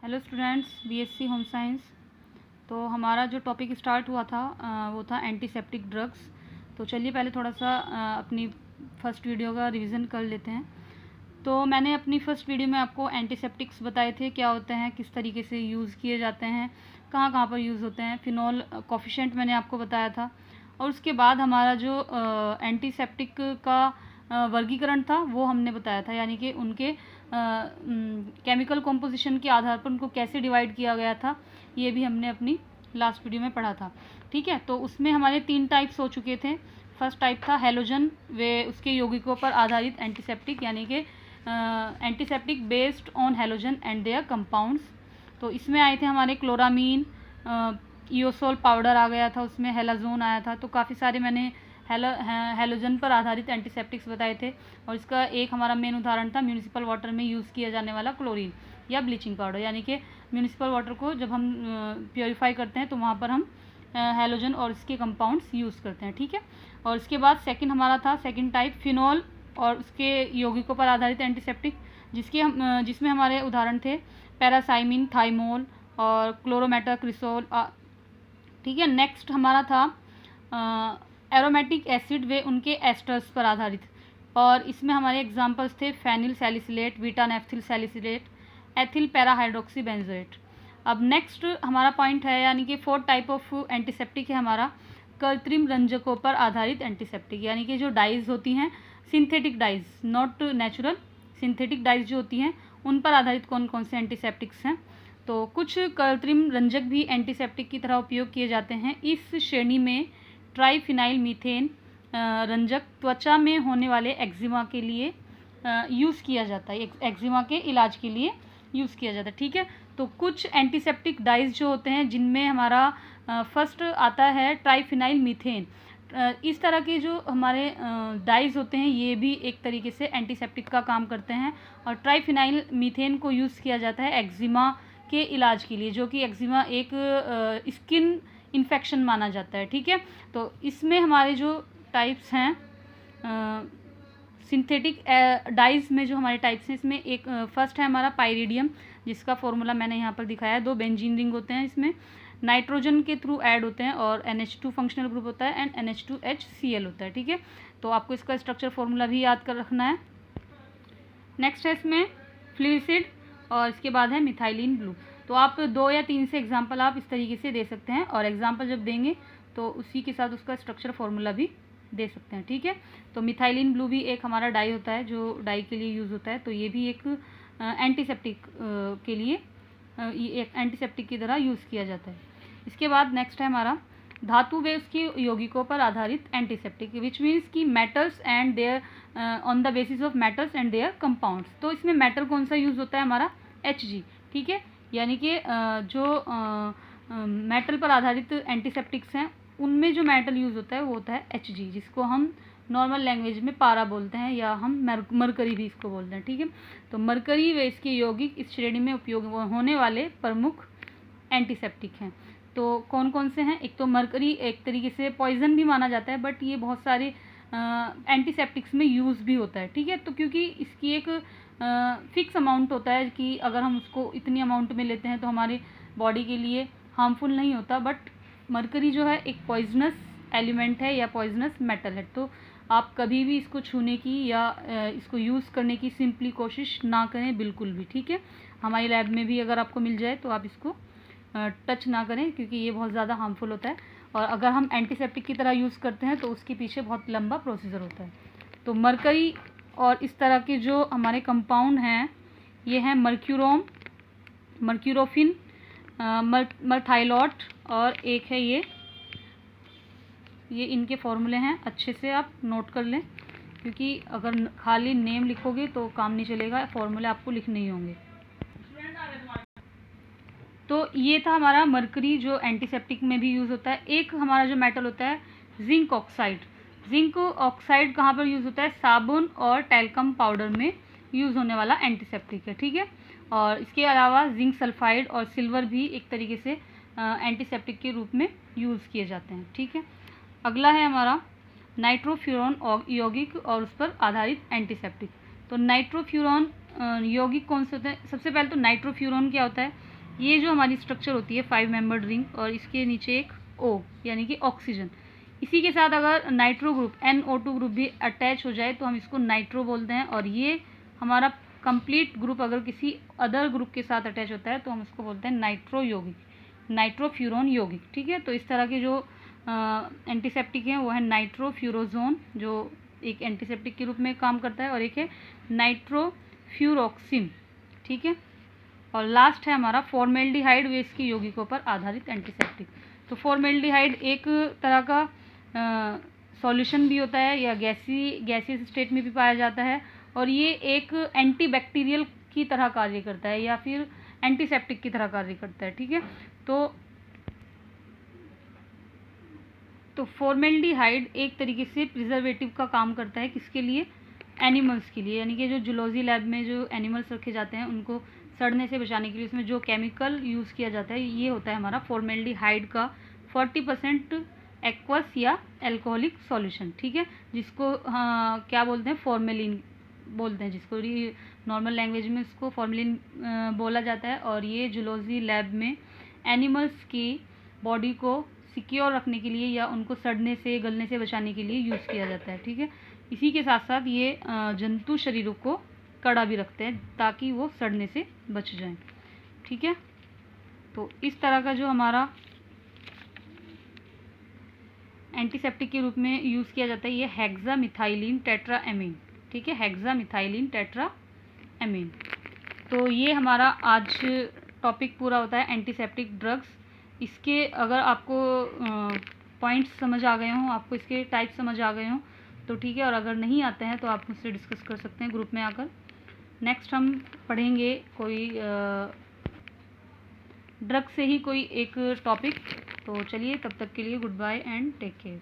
Hello students, BSc home science. तो हमारा जो टॉपिक स्टार्ट हुआ था वो था एंटीसेप्टिक ड्रग्स। तो चलिए पहले थोड़ा सा अपनी फर्स्ट वीडियो का रिवीजन कर लेते हैं। तो मैंने अपनी फर्स्ट वीडियो में आपको एंटीसेप्टिक्स बताए थे, क्या होते हैं, किस तरीके से यूज़ किए जाते हैं, कहाँ कहाँ पर यूज़ होते हैं। फिनॉल कॉफिशेंट मैंने आपको बताया था। और उसके बाद हमारा जो एंटीसेप्टिक का वर्गीकरण था वो हमने बताया था, यानी कि उनके केमिकल कॉम्पोजिशन के आधार पर उनको कैसे डिवाइड किया गया था, ये भी हमने अपनी लास्ट वीडियो में पढ़ा था। ठीक है, तो उसमें हमारे 3 टाइप्स हो चुके थे। फर्स्ट टाइप था हैलोजन, वे उसके यौगिकों पर आधारित एंटीसेप्टिक, यानी कि antiseptic based on halogen and their compounds. तो इसमें आए थे हमारे क्लोरामीन, ईओसोल पाउडर आ गया था, उसमें हेलाजोन आया था। तो काफ़ी सारे मैंने हैलोजन पर आधारित एंटीसेप्टिक्स बताए थे। और इसका एक हमारा मेन उदाहरण था म्यूनिसिपल वाटर में यूज़ किया जाने वाला क्लोरीन या ब्लीचिंग पाउडर, यानी कि म्यूनिसिपल वाटर को जब हम प्योरीफाई करते हैं तो वहाँ पर हम हैलोजन और इसके कंपाउंड्स यूज़ करते हैं। ठीक है, और इसके बाद सेकंड हमारा था सेकंड टाइप फिनॉल और उसके यौगिकों पर आधारित एंटीसेप्टिक, जिसमें हमारे उदाहरण थे पैरासाइमिन, थाइमोल और क्लोरोमेटाक्रिसोल। ठीक है, नेक्स्ट हमारा था एरोमेटिक एसिड, वे उनके एस्टर्स पर आधारित। और इसमें हमारे एग्जांपल्स थे phenyl salicylate, beta naphthyl salicylate, ethyl parahydroxy benzoate. अब नेक्स्ट हमारा पॉइंट है, यानी कि फोर्थ टाइप ऑफ एंटीसेप्टिक है हमारा कृत्रिम रंजकों पर आधारित एंटीसेप्टिक, यानी कि जो डाइज होती हैं, synthetic dies, not natural, synthetic dies जो होती हैं उन पर आधारित कौन कौन से एंटीसेप्टिक्स हैं। तो कुछ कृत्रिम रंजक भी एंटीसेप्टिक की तरह उपयोग किए जाते हैं। इस श्रेणी में ट्राइफिनाइल मीथेन रंजक त्वचा में होने वाले एक्जिमा के लिए यूज़ किया जाता है, एक्जिमा के इलाज के लिए यूज़ किया जाता है। ठीक है, तो कुछ एंटीसेप्टिक डाइज जो होते हैं जिनमें हमारा फर्स्ट आता है ट्राइफिनाइल मीथेन। इस तरह के जो हमारे डाइज होते हैं ये भी एक तरीके से एंटीसेप्टिक का काम करते हैं। और ट्राइफिनाइल मीथेन को यूज़ किया जाता है एक्जिमा के इलाज के लिए, जो कि एक्जिमा एक स्किन इन्फेक्शन माना जाता है। ठीक है, तो इसमें हमारे जो टाइप्स हैं सिंथेटिक डाइज में, जो हमारे टाइप्स हैं इसमें एक फर्स्ट है हमारा पाइरिडियम, जिसका फॉर्मूला मैंने यहाँ पर दिखाया है। 2 बेंजीन रिंग होते हैं, इसमें नाइट्रोजन के थ्रू ऐड होते हैं और NH2 फंक्शनल ग्रुप होता है एंड NH2HCl होता है। ठीक है, तो आपको इसका स्ट्रक्चर फॉर्मूला भी याद कर रखना है। नेक्स्ट है इसमें फ्लूसिड और इसके बाद है मिथाइलिन ब्लू। तो आप 2 या 3 से एग्जाम्पल आप इस तरीके से दे सकते हैं, और एग्जाम्पल जब देंगे तो उसी के साथ उसका स्ट्रक्चर फॉर्मूला भी दे सकते हैं। ठीक है, तो मिथाइलिन ब्लू भी एक हमारा डाई होता है जो डाई के लिए यूज़ होता है। तो ये भी एक एंटीसेप्टिक के लिए एक एंटीसेप्टिक की तरह यूज़ किया जाता है। इसके बाद नेक्स्ट है हमारा धातु वे उसके यौगिकों पर आधारित एंटीसेप्टिक, विच मीन्स की metals and their on the basis of metals and their compounds. तो इसमें मेटल कौन सा यूज़ होता है हमारा Hg। ठीक है, यानी कि जो मेटल पर आधारित एंटीसेप्टिक्स हैं उनमें जो मेटल यूज़ होता है वो होता है Hg, जिसको हम नॉर्मल लैंग्वेज में पारा बोलते हैं, या हम मरकरी भी इसको बोलते हैं। ठीक है, तो मरकरी व इसके यौगिक इस श्रेणी में उपयोग होने वाले प्रमुख एंटीसेप्टिक हैं। तो कौन कौन से हैं? एक तो मरकरी एक तरीके से पॉइजन भी माना जाता है, बट ये बहुत सारे एंटीसेप्टिक्स में यूज़ भी होता है। ठीक है, तो क्योंकि इसकी एक फिक्स अमाउंट होता है कि अगर हम उसको इतनी अमाउंट में लेते हैं तो हमारे बॉडी के लिए हार्मफुल नहीं होता। बट मरकरी जो है एक पॉइजनस एलिमेंट है या पॉइजनस मेटल है, तो आप कभी भी इसको छूने की या इसको यूज़ करने की सिंपली कोशिश ना करें, बिल्कुल भी। ठीक है, हमारी लैब में भी अगर आपको मिल जाए तो आप इसको टच ना करें, क्योंकि ये बहुत ज़्यादा हार्मफुल होता है। और अगर हम एंटीसेप्टिक की तरह यूज़ करते हैं तो उसके पीछे बहुत लंबा प्रोसीजर होता है। तो मरकरी और इस तरह के जो हमारे कंपाउंड हैं ये हैं मर्क्यूरोम, मर्क्यूरोफिन, मर्थाइलॉट, और एक है ये इनके फॉर्मूले हैं। अच्छे से आप नोट कर लें, क्योंकि अगर खाली नेम लिखोगे तो काम नहीं चलेगा, फॉर्मूले आपको लिखने ही होंगे। तो ये था हमारा मरकरी जो एंटीसेप्टिक में भी यूज़ होता है। एक हमारा जो मेटल होता है जिंक ऑक्साइड। जिंक ऑक्साइड कहाँ पर यूज़ होता है? साबुन और टैल्कम पाउडर में यूज़ होने वाला एंटीसेप्टिक है। ठीक है, और इसके अलावा जिंक सल्फाइड और सिल्वर भी एक तरीके से एंटीसेप्टिक के रूप में यूज़ किए जाते हैं। ठीक है, अगला है हमारा नाइट्रोफ्यूरॉन यौगिक और उस पर आधारित एंटीसेप्टिक। तो नाइट्रोफ्यूरॉन यौगिक कौन से होते हैं? सबसे पहले तो नाइट्रोफ्यूरॉन क्या होता है? ये जो हमारी स्ट्रक्चर होती है 5 मेंबर्ड रिंग, और इसके नीचे एक O यानी कि ऑक्सीजन, इसी के साथ अगर नाइट्रो ग्रुप NO2 ग्रुप भी अटैच हो जाए तो हम इसको नाइट्रो बोलते हैं। और ये हमारा कंप्लीट ग्रुप अगर किसी अदर ग्रुप के साथ अटैच होता है तो हम उसको बोलते हैं नाइट्रो यौगिक, नाइट्रोफ्यूरॉन यौगिक। ठीक है, तो इस तरह के जो एंटीसेप्टिक हैं वो है नाइट्रोफ्यूरोजोन जो एक एंटीसेप्टिक के रूप में काम करता है, और एक है नाइट्रोफ्यूरोक्सिन। ठीक है, और लास्ट है हमारा फॉर्मेल्डिहाइड, वे इसकी यौगिकों पर आधारित एंटीसेप्टिक। तो फॉर्मेल्डिहाइड एक तरह का सॉल्यूशन भी होता है या गैसियस स्टेट में भी पाया जाता है, और ये एक एंटीबैक्टीरियल की तरह कार्य करता है या फिर एंटीसेप्टिक की तरह कार्य करता है। ठीक है, तो फॉर्मेल्डिहाइड एक तरीके से प्रिजर्वेटिव का काम करता है, किसके लिए? एनिमल्स के लिए, यानी कि जो जूलॉजी लैब में जो एनिमल्स रखे जाते हैं उनको सड़ने से बचाने के लिए उसमें जो केमिकल यूज़ किया जाता है ये होता है हमारा फॉर्मेल्डिहाइड का 40% एक्वस या एल्कोहलिक सॉल्यूशन। ठीक है, जिसको क्या बोलते हैं? फॉर्मेलिन बोलते हैं, जिसको नॉर्मल लैंग्वेज में इसको फॉर्मेलिन बोला जाता है। और ये जूलॉजी लैब में एनिमल्स की बॉडी को सिक्योर रखने के लिए या उनको सड़ने से गलने से बचाने के लिए यूज़ किया जाता है। ठीक है, इसी के साथ साथ ये जंतु शरीरों को कड़ा भी रखते हैं ताकि वो सड़ने से बच जाएं। ठीक है, तो इस तरह का जो हमारा एंटीसेप्टिक के रूप में यूज़ किया जाता है ये हेक्सामिथाइलिन टेट्राएमीन। ठीक है, हेक्सामिथाइलिन टेट्राएमीन। तो ये हमारा आज टॉपिक पूरा होता है एंटीसेप्टिक ड्रग्स। इसके अगर आपको पॉइंट्स समझ आ गए हों, आपको इसके टाइप समझ आ गए हों तो ठीक है, और अगर नहीं आते हैं तो आप मुझसे डिस्कस कर सकते हैं ग्रुप में आकर। नेक्स्ट हम पढ़ेंगे कोई ड्रग से ही कोई एक टॉपिक। तो चलिए, तब तक के लिए goodbye and take care.